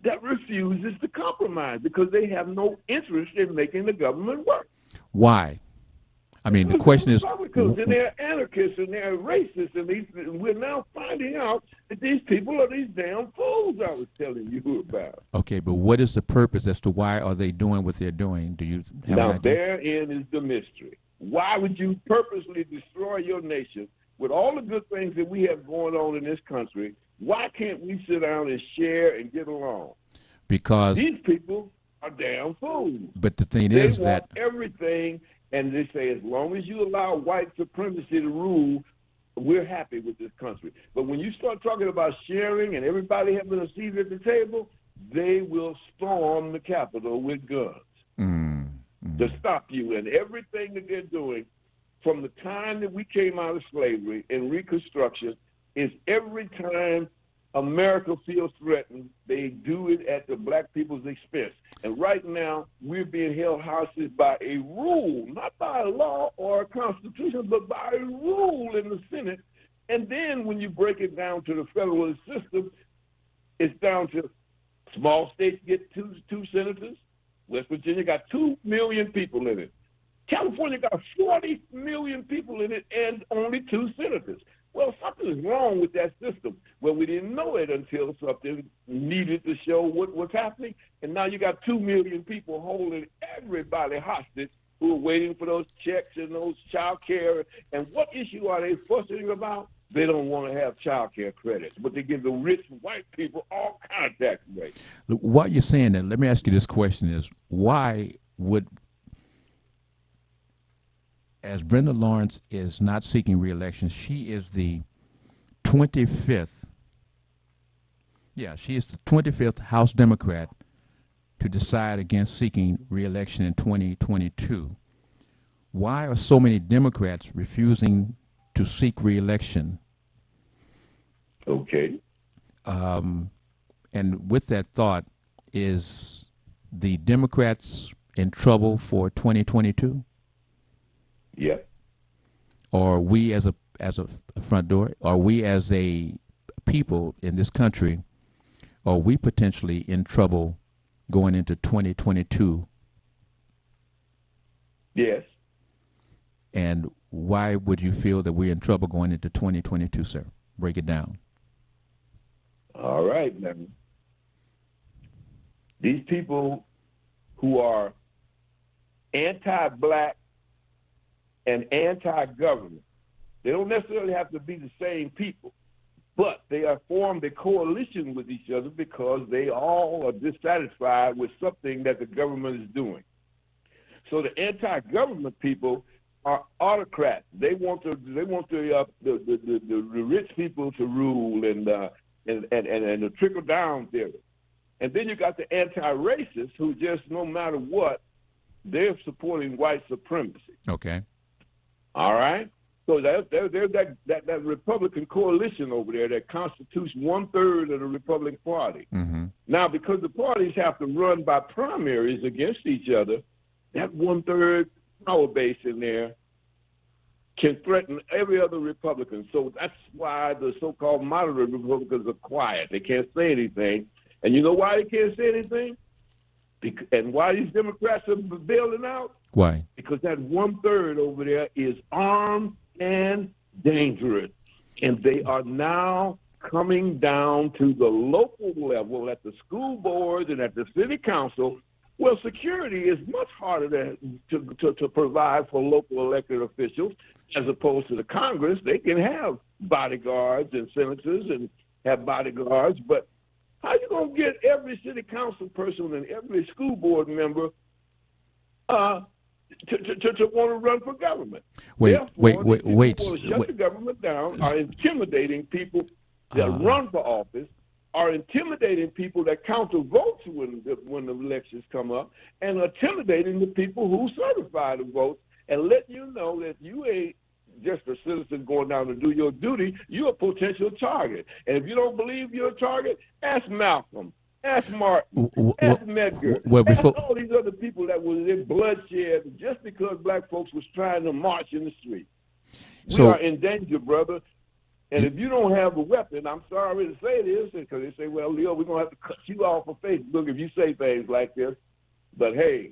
that refuses to compromise because they have no interest in making the government work. Why? I mean, the question is, because they're anarchists and they're racists, and we're now finding out that these people are these damn fools I was telling you about. Okay, but what is the purpose as to why are they doing what they're doing? Do you have an idea? Now, therein is the mystery. Why would you purposely destroy your nation with all the good things that we have going on in this country? Why can't we sit down and share and get along? Because these people are damn fools. But the thing they is want that everything. And they say, as long as you allow white supremacy to rule, we're happy with this country. But when you start talking about sharing and everybody having a seat at the table, they will storm the Capitol with guns to stop you. And everything that they're doing from the time that we came out of slavery and Reconstruction is every time America feels threatened, they do it at the black people's expense. And right now, we're being held hostage by a rule, not by a law or a constitution, but by a rule in the Senate. And then when you break it down to the federal system, it's down to small states get two senators. West Virginia got 2 million people in it. California got 40 million people in it and only 2 senators. Well, something is wrong with that system. Well, we didn't know it until something needed to show what was happening. And now you got 2 million people holding everybody hostage who are waiting for those checks and those child care. And what issue are they fussing about? They don't want to have child care credits, but they give the rich white people all kind of tax rates. What you're saying, then, let me ask you this question is, why would, as Brenda Lawrence is not seeking re-election, she is the 25th, she is the 25th House Democrat to decide against seeking re-election in 2022. Why are so many Democrats refusing to seek re-election? Okay. And with that thought, is the Democrats in trouble for 2022? Yeah. Or we as a front door, are we as a people in this country, are we potentially in trouble going into 2022? Yes. And why would you feel that we're in trouble going into 2022, sir? Break it down. All right, man. These people who are anti-black and anti-government, they don't necessarily have to be the same people, but they have formed a coalition with each other because they all are dissatisfied with something that the government is doing. So the anti-government people are autocrats. They want the rich people to rule and the trickle down theory. And then you got the anti-racists who just, no matter what, they're supporting white supremacy. Okay. All right? So there's that Republican coalition over there that constitutes 1/3 of the Republican Party. Mm-hmm. Now, because the parties have to run by primaries against each other, that 1/3 power base in there can threaten every other Republican. So that's why the so-called moderate Republicans are quiet. They can't say anything. And you know why they can't say anything? And why these Democrats are bailing out? Why? Because that 1/3 over there is armed and dangerous. And they are now coming down to the local level at the school boards and at the city council. Well, security is much harder to provide for local elected officials as opposed to the Congress. They can have bodyguards and senators and have bodyguards, but how you going to get every city council person and every school board member to want to run for government? Wait. Shut the government down, are intimidating people that run for office, are intimidating people that count the votes when the elections come up, and intimidating the people who certify the votes, and let you know that you ain't just a citizen going down to do your duty. You're a potential target. And if you don't believe you're a target, ask Malcolm, ask Martin, ask Medgar, ask all these other people that was in bloodshed just because black folks was trying to march in the street. We are in danger, brother. And if you don't have a weapon, I'm sorry to say this, because they say, well, Leo, we're going to have to cut you off of Facebook if you say things like this. But, hey,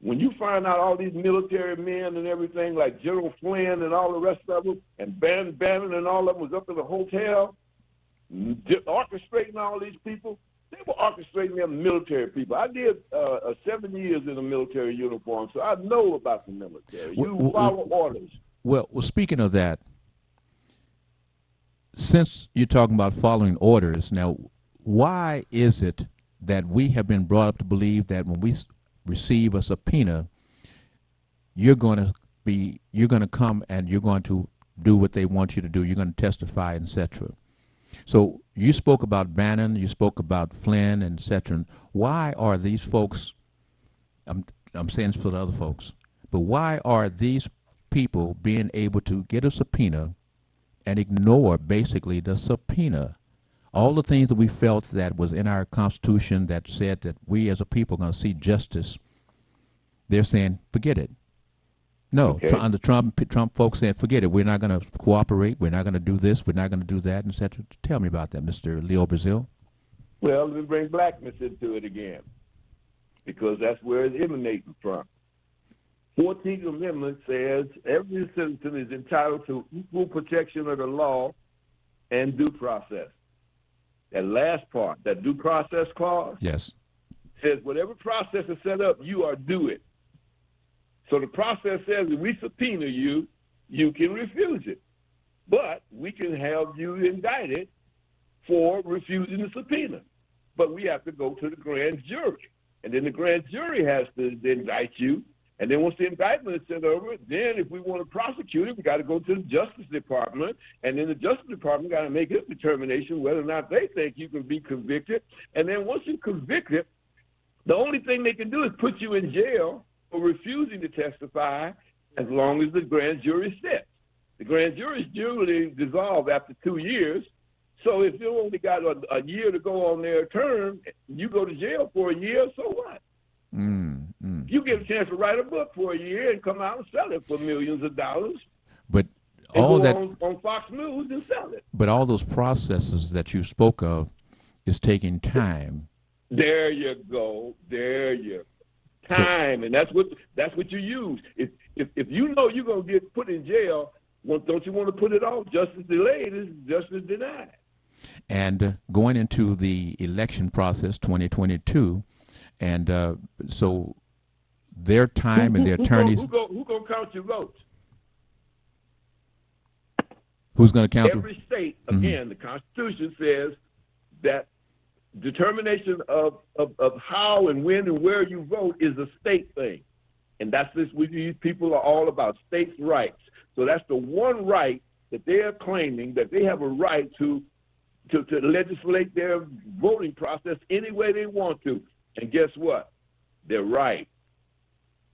when you find out all these military men and everything, like General Flynn and all the rest of them, and Bannon and all of them was up in the hotel, orchestrating all these people, they were orchestrating them military people. I did 7 years in a military uniform, so I know about the military. You follow orders. Well, speaking of that, since you're talking about following orders, now, why is it that we have been brought up to believe that when we receive a subpoena, you're going to come and you're going to do what they want you to do. You're going to testify, etc. So you spoke about Bannon, you spoke about Flynn, and etc. Why are these folks? I'm saying this for the other folks, but why are these people being able to get a subpoena and ignore basically the subpoena? All the things that we felt that was in our Constitution that said that we as a people are going to see justice, they're saying, forget it. No, okay. Under Trump folks said, forget it. We're not going to cooperate. We're not going to do this. We're not going to do that, etc. Tell me about that, Mr. Leo Brazil. Well, let me bring blackness into it again, because that's where it's emanating from. 14th Amendment says every citizen is entitled to equal protection of the law and due process. That last part, that due process clause, yes, says whatever process is set up, you are due it. So the process says if we subpoena you, you can refuse it. But we can have you indicted for refusing the subpoena. But we have to go to the grand jury. And then the grand jury has to indict you. And then once the indictment is sent over, then if we want to prosecute it, we got to go to the Justice Department. And then the Justice Department got to make its determination whether or not they think you can be convicted. And then once you're convicted, the only thing they can do is put you in jail for refusing to testify as long as the grand jury sits. The grand juries generally dissolve after 2 years. So if you only got a year to go on their term, you go to jail for a year, so what? You get a chance to write a book for a year and come out and sell it for millions of dollars. But all that on Fox News and sell it. But all those processes that you spoke of is taking time. There you go. There you go. Time, and that's what you use. If you know you're gonna get put in jail, don't you want to put it off? Justice delayed is justice denied. and going into the election process 2022, and so their time and their attorneys. Who gonna count your votes? Who's going to count? Every state, again, the Constitution says that determination of how and when and where you vote is a state thing. And that's this what these people are all about, states' rights. So that's the one right that they are claiming, that they have a right to legislate their voting process any way they want to. And guess what? They're right.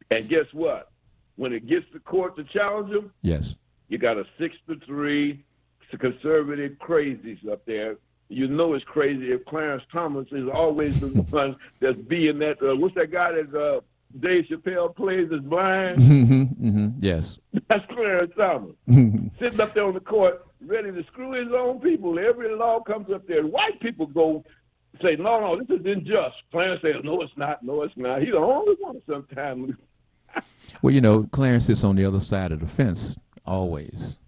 And guess what? When it gets to court to challenge them, yes, you got a 6-3 conservative crazies up there. You know it's crazy if Clarence Thomas is always the one that's being that. What's that guy that Dave Chappelle plays as blind? Yes. That's Clarence Thomas. Sitting up there on the court, ready to screw his own people. Every law comes up there. White people go say, no, this is unjust. Clarence says, no, it's not. He's the only one sometimes. Well, Clarence sits on the other side of the fence always.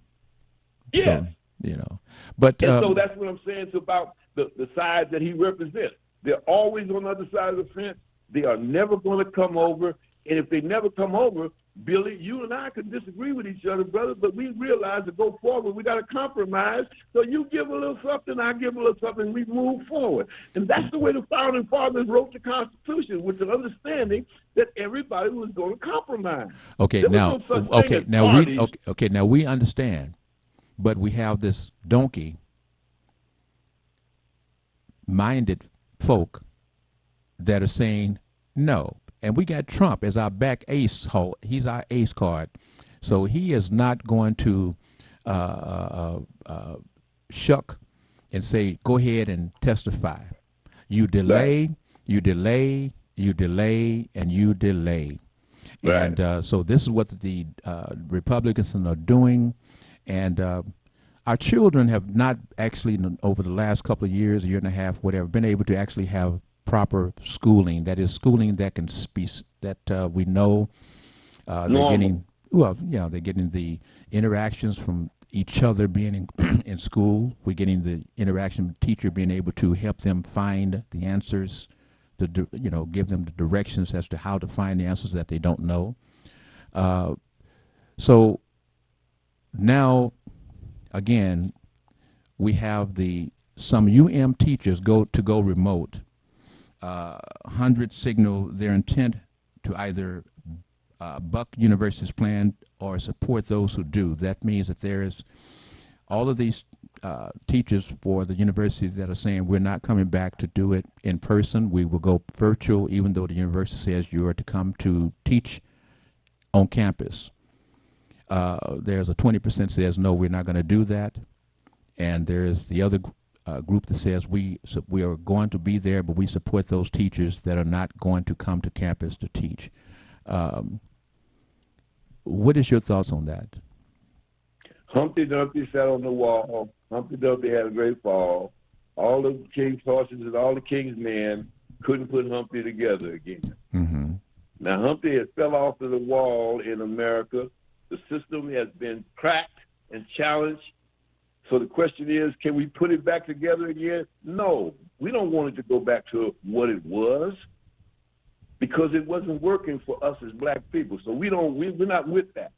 Yes. So, but so that's what I'm saying. It's about the side that he represents. They're always on the other side of the fence. They are never going to come over. And if they never come over, Billy, you and I could disagree with each other, brother, but we realize to go forward, we got to compromise. So you give a little something, I give a little something, we move forward. And that's the way the founding fathers wrote the Constitution, with an understanding that everybody was going to compromise. Okay, now we understand, but we have this donkey-minded folk that are saying no. And we got Trump as our back ace. He's our ace card. So he is not going to shuck and say, go ahead and testify. You delay, you delay, you delay, and you delay. Right. And so this is what the Republicans are doing. And our children have not actually, over the last couple of years, a year and a half, whatever, been able to actually have proper schooling. That is schooling that can speak, that we know they're getting. Well, they're getting the interactions from each other being in school. We're getting the interaction with the teacher being able to help them find the answers, to give them the directions as to how to find the answers that they don't know. So now, again, we have some teachers go remote. 100 signal their intent to either buck university's plan or support those who do. That means that there is all of these teachers for the universities that are saying we're not coming back to do it in person. We will go virtual, even though the university says you are to come to teach on campus. There's a 20% says no, we're not going to do that, and there's the other group that says we are going to be there, but we support those teachers that are not going to come to campus to teach. What is your thoughts on that? Humpty Dumpty sat on the wall. Humpty Dumpty had a great fall. All the king's horses and all the king's men couldn't put Humpty together again. Mm-hmm. Now, Humpty has fell off of the wall in America. The system has been cracked and challenged. So the question is, can we put it back together again? No, we don't want it to go back to what it was, because it wasn't working for us as black people. So we're not with that.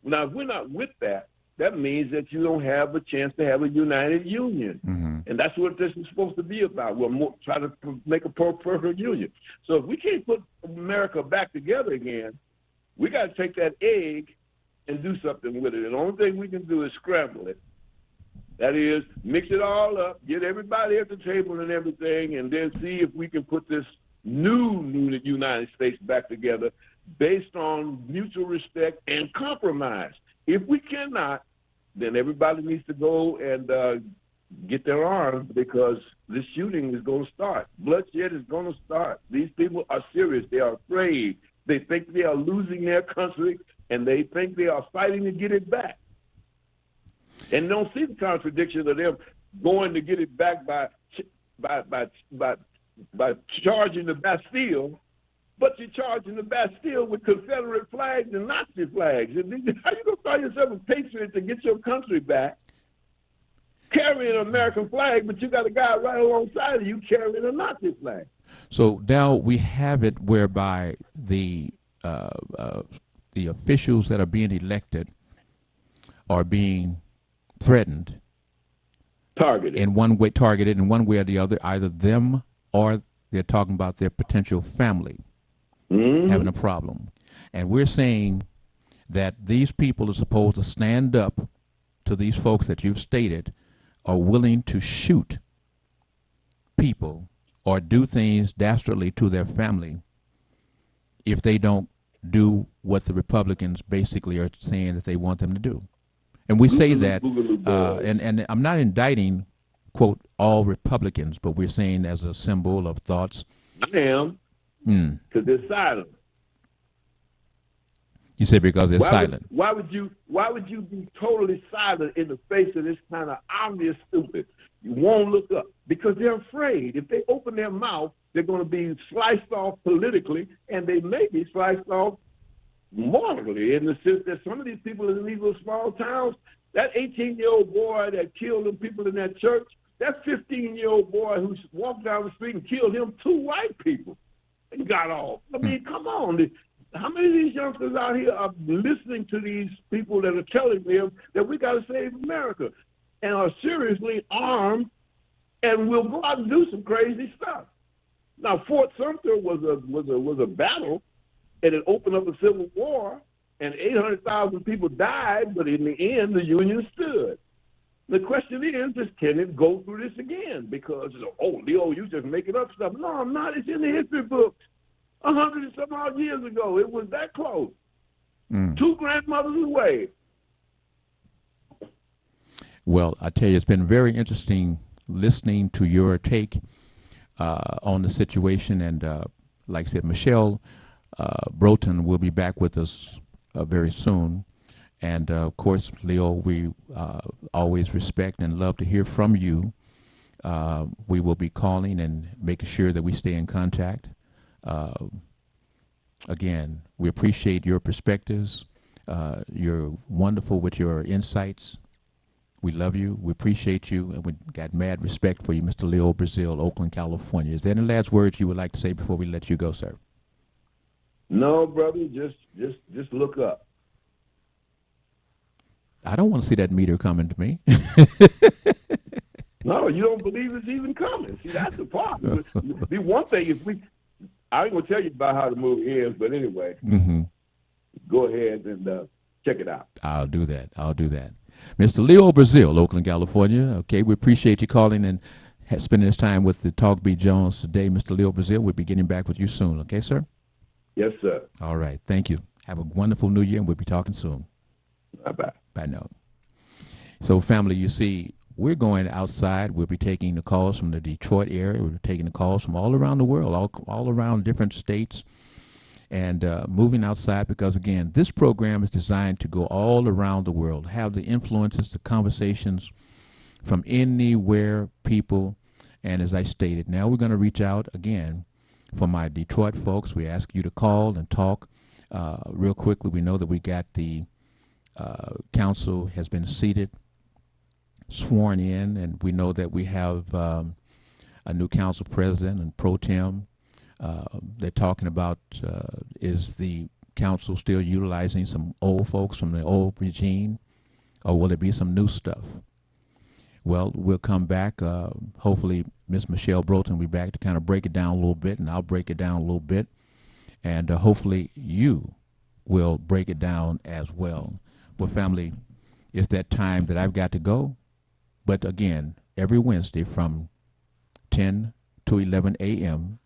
Now, if we're not with that, that means that you don't have a chance to have a united union. Mm-hmm. And that's what this is supposed to be about. We're trying to make a perfect union. So if we can't put America back together again, we got to take that egg and do something with it. And the only thing we can do is scramble it. That is, mix it all up, get everybody at the table and everything, and then see if we can put this new United States back together based on mutual respect and compromise. If we cannot, then everybody needs to go and get their arms, because this shooting is going to start. Bloodshed is going to start. These people are serious. They are afraid. They think they are losing their country, and they think they are fighting to get it back. And don't see the contradiction of them going to get it back by charging the Bastille, but you're charging the Bastille with Confederate flags and Nazi flags. How you gonna call yourself a patriot to get your country back? carrying an American flag, but you got a guy right alongside of you carrying a Nazi flag. So now we have it whereby the officials that are being elected are being threatened, targeted in one way or the other, either them or they're talking about their potential family having a problem. And we're saying that these people are supposed to stand up to these folks that you've stated are willing to shoot people or do things dastardly to their family if they don't do what the Republicans basically are saying that they want them to do. And we say that, and I'm not indicting, quote, all Republicans, but we're saying as a symbol of thoughts. I am, because they're silent. You said because they're silent. Why would you be totally silent in the face of this kind of obvious stupid? You won't look up because they're afraid. If they open their mouth, they're going to be sliced off politically, and they may be sliced off morally, in the sense that some of these people in these little small towns, that 18-year-old boy that killed them people in that church, that 15-year-old boy who walked down the street and killed him 2 white people and got off. I mean, come on. How many of these youngsters out here are listening to these people that are telling them that we got to save America and are seriously armed and will go out and do some crazy stuff? Now, Fort Sumter was a battle, and it opened up a civil war, and 800,000 people died, but in the end, the Union stood. The question is can it go through this again? Because, Leo, you just making up stuff. No, I'm not. It's in the history books. 100 and some odd years ago, it was that close. 2 grandmothers away. Well, I tell you, it's been very interesting listening to your take on the situation. And like I said, Michelle Broughton will be back with us very soon. And, of course, Leo, we always respect and love to hear from you. We will be calling and making sure that we stay in contact. Again, we appreciate your perspectives. You're wonderful with your insights. We love you. We appreciate you. And we got mad respect for you, Mr. Leo Brazil, Oakland, California. Is there any last words you would like to say before we let you go, sir? No, brother, just look up. I don't want to see that meter coming to me. No, you don't believe it's even coming. See, that's the problem. The one thing is I ain't going to tell you about how the movie ends, but anyway, go ahead and check it out. I'll do that. Mr. Leo Brazil, Oakland, California. Okay, we appreciate you calling and spending this time with the Talk B. Jones today. Mr. Leo Brazil, we'll be getting back with you soon. Okay, sir? Yes, sir. All right. Thank you. Have a wonderful new year, and we'll be talking soon. Bye-bye. Bye now. So, family, you see, we're going outside. We'll be taking the calls from the Detroit area. We're taking the calls from all around the world, all around different states, and moving outside because, again, this program is designed to go all around the world, have the influences, the conversations from anywhere, people. And as I stated, now we're going to reach out again for my Detroit folks. We ask you to call and talk real quickly. We know that we got the council has been seated, sworn in, and we know that we have a new council president and pro tem. They're talking about is the council still utilizing some old folks from the old regime, or will it be some new stuff? Well, we'll come back. Hopefully, Miss Michelle Broughton will be back to kind of break it down a little bit, and I'll break it down a little bit, and hopefully you will break it down as well. Well, family, it's that time that I've got to go. But again, every Wednesday from 10 to 11 a.m.,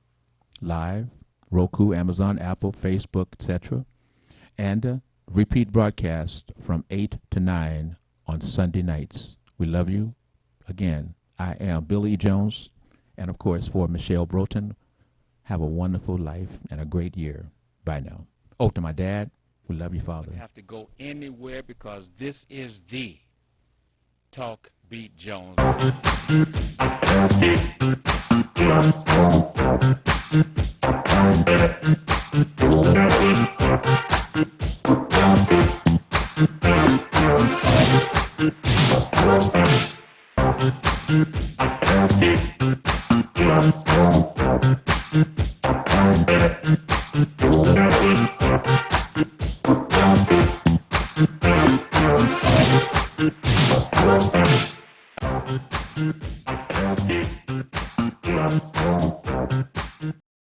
live, Roku, Amazon, Apple, Facebook, etc., and repeat broadcast from 8 to 9 on Sunday nights. We love you. Again, I am Billy Jones, and of course, for Michelle Broughton, have a wonderful life and a great year. Bye now. Oh, to my dad, we love you, Father. You have to go anywhere because this is the Talk Beat Jones.